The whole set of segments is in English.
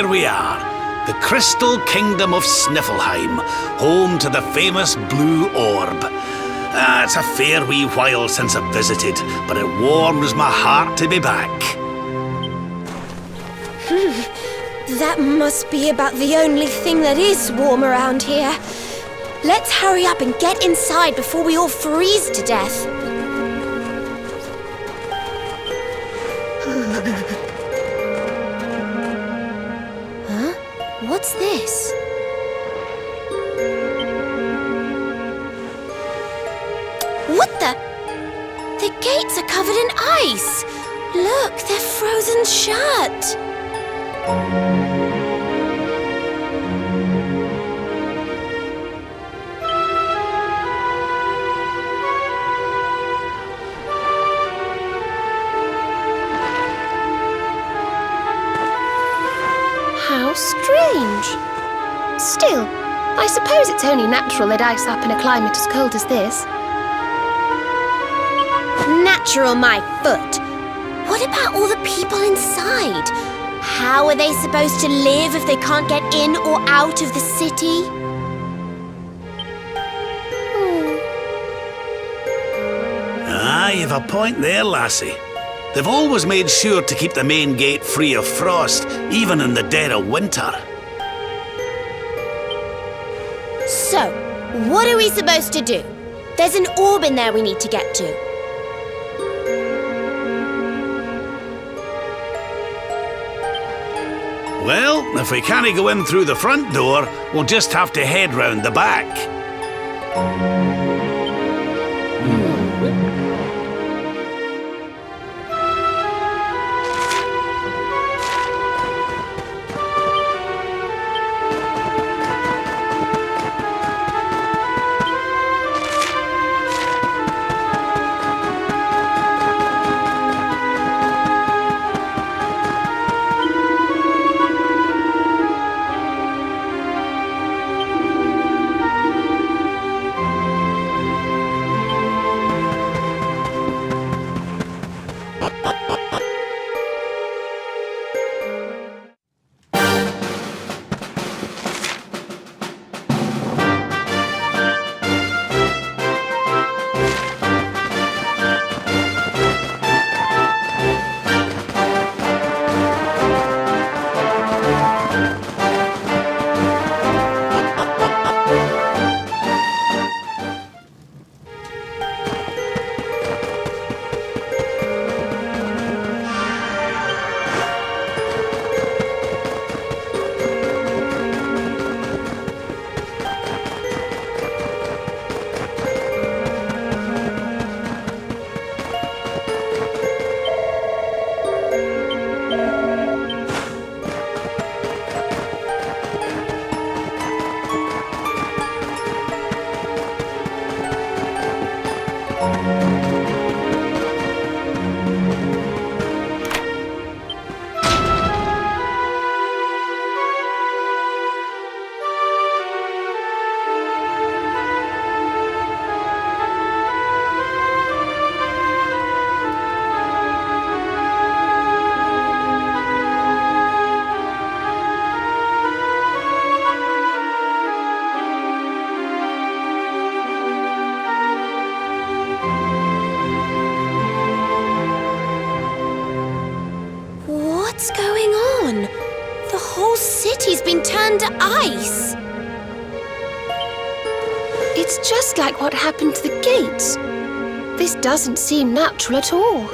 here we are, the Crystal Kingdom of Sniflheim, home to the famous Blue Orb. It's a fair wee while since I've visited, but it warms my heart to be back. That must be about the only thing that is warm around here. Let's hurry up and get inside before we all freeze to death. Huh? What's this? What the? The gates are covered in ice. Look, they're frozen shut. How strange. Still, I suppose it's only natural they'd ice up in a climate as cold as this. Natural, my foot. What about all the people inside? How are they supposed to live if they can't get in or out of the city? You've a point there, lassie. They've always made sure to keep the main gate free of frost, even in the dead of winter. So, what are we supposed to do? There's an orb in there we need to get to. Well, if we can't go in through the front door, we'll just have to head round the back. What's going on? The whole city's been turned to ice. It's just like what happened to the gates. This doesn't seem natural at all.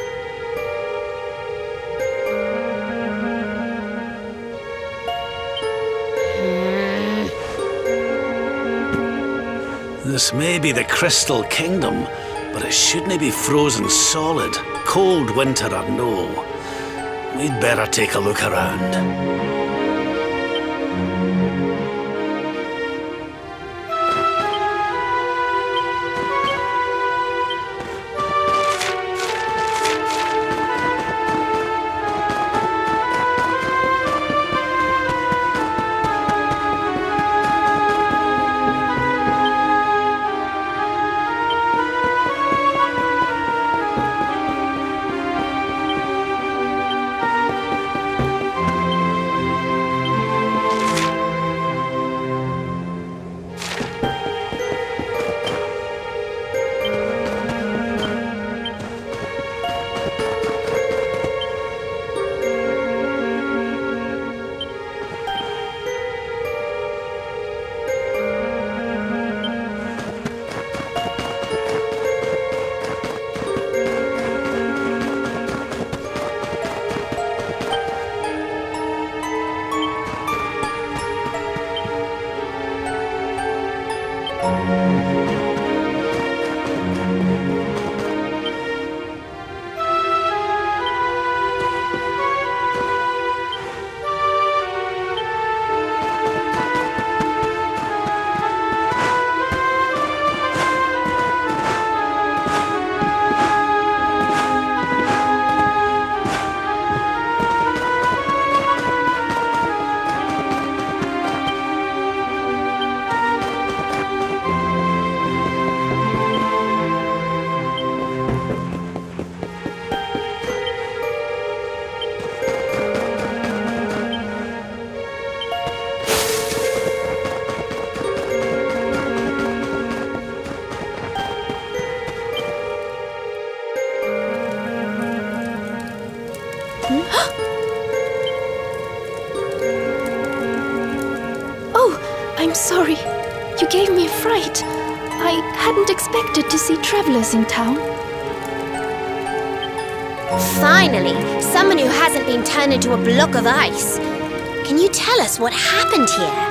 This may be the Crystal Kingdom, but it shouldn't be frozen solid, cold winter or no. We'd better take a look around. Oh, I'm sorry. You gave me a fright. I hadn't expected to see travelers in town. Finally, someone who hasn't been turned into a block of ice. Can you tell us what happened here?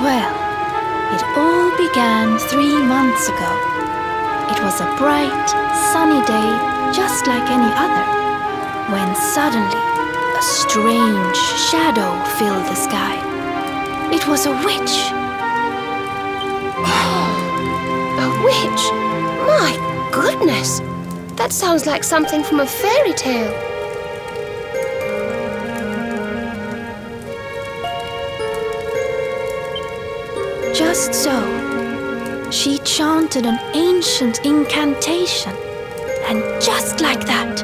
Well, it all began 3 months ago. It was a bright, sunny day, just like any other, when suddenly a strange shadow filled the sky. It was a witch. A witch? My goodness! That sounds like something from a fairy tale. Just so, she chanted an ancient incantation, and just like that,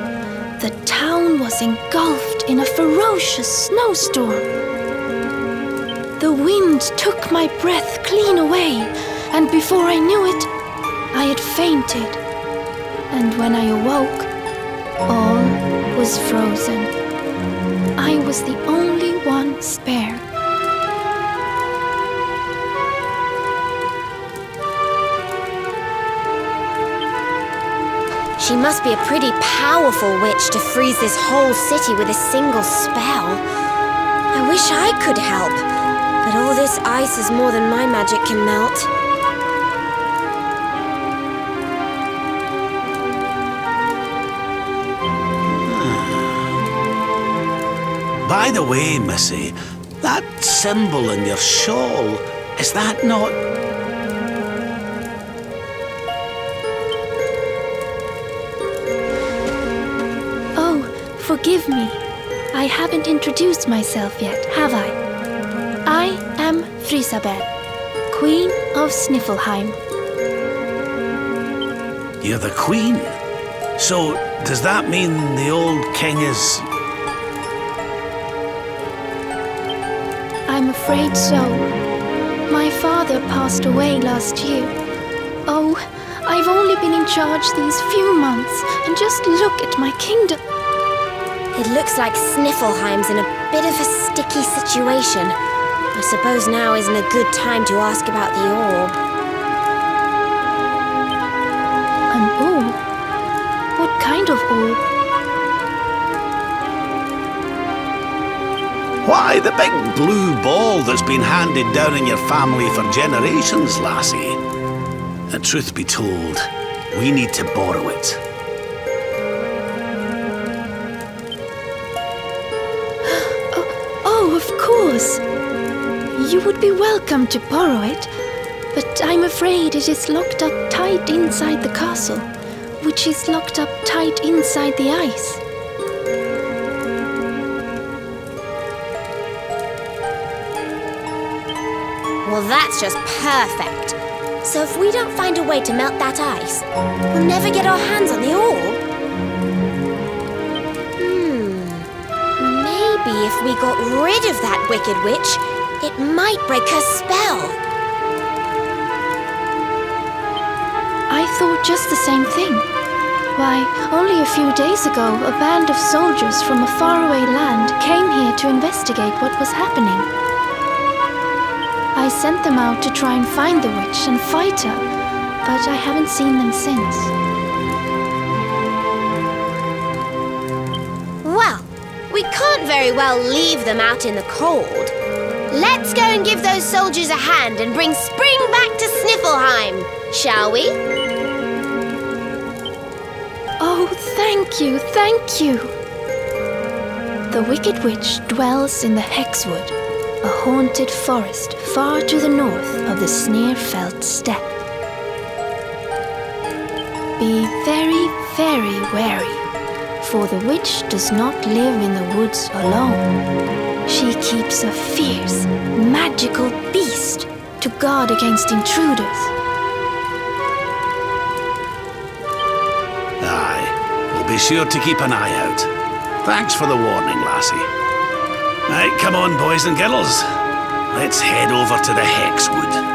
the town was engulfed in a ferocious snowstorm. The wind took my breath clean away, and before I knew it, I had fainted. And when I awoke, all was frozen. I was the only one spared. She must be a pretty powerful witch to freeze this whole city with a single spell. I wish I could help, but all this ice is more than my magic can melt. By the way, Missy, that symbol in your shawl, is that not... Oh, forgive me. I haven't introduced myself yet, have I? I am Frysabel, Queen of Sniflheim. You're the queen? So, does that mean the old king is... I'm afraid so. My father passed away last year. Oh, I've only been in charge these few months, and just look at my kingdom. It looks like Sniflheim's in a bit of a sticky situation. I suppose now isn't a good time to ask about the orb. An orb? What kind of orb? Why, the big blue ball that's been handed down in your family for generations, lassie. The truth be told, we need to borrow it. Oh, of course. You would be welcome to borrow it, but I'm afraid it is locked up tight inside the castle, which is locked up tight inside the ice. Well, that's just perfect. So if we don't find a way to melt that ice, we'll never get our hands on the orb. Maybe if we got rid of that wicked witch, it might break her spell. I thought just the same thing. Why, only a few days ago, a band of soldiers from a faraway land came here to investigate what was happening. I sent them out to try and find the witch and fight her, but I haven't seen them since. Well, we can't very well leave them out in the cold. Let's go and give those soldiers a hand and bring spring back to Sniflheim, shall we? Oh, thank you, thank you. The Wicked Witch dwells in the Hexwood, a haunted forest far to the north of the Sniflheim steppe. Be very, very wary, for the witch does not live in the woods alone. She keeps a fierce, magical beast to guard against intruders. Aye, we'll be sure to keep an eye out. Thanks for the warning, lassie. Right, come on, boys and girls. Let's head over to the Hexwood.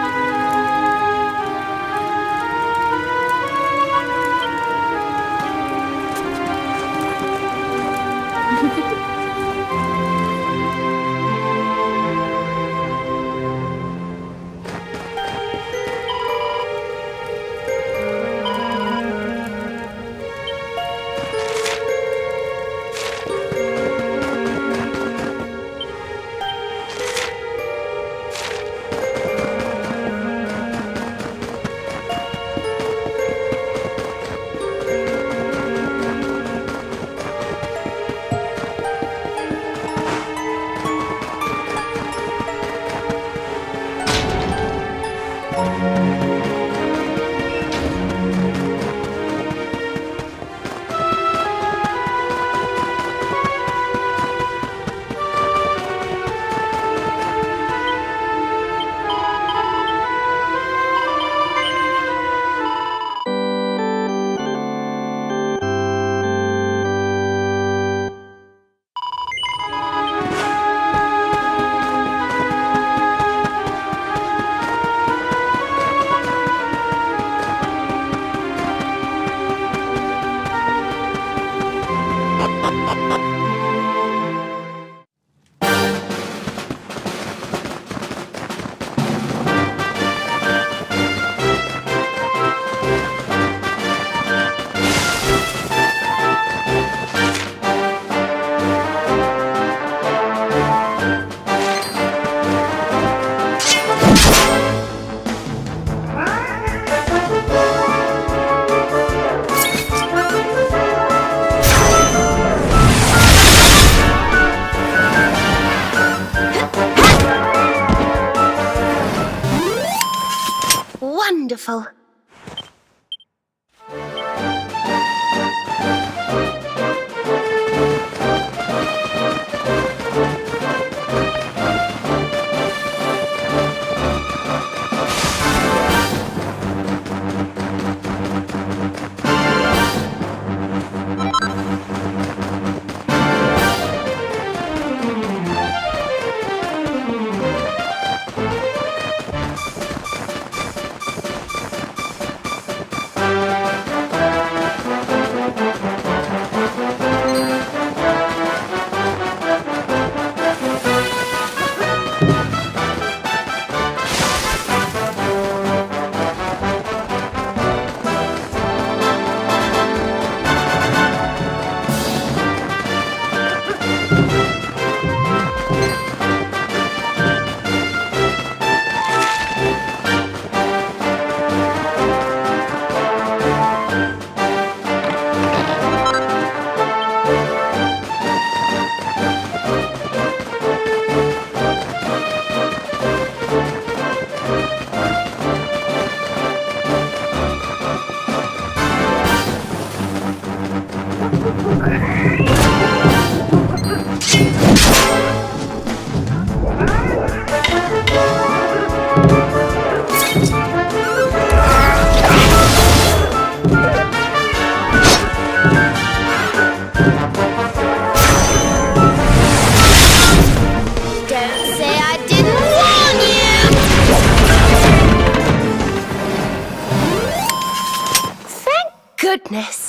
Wonderful. Goodness.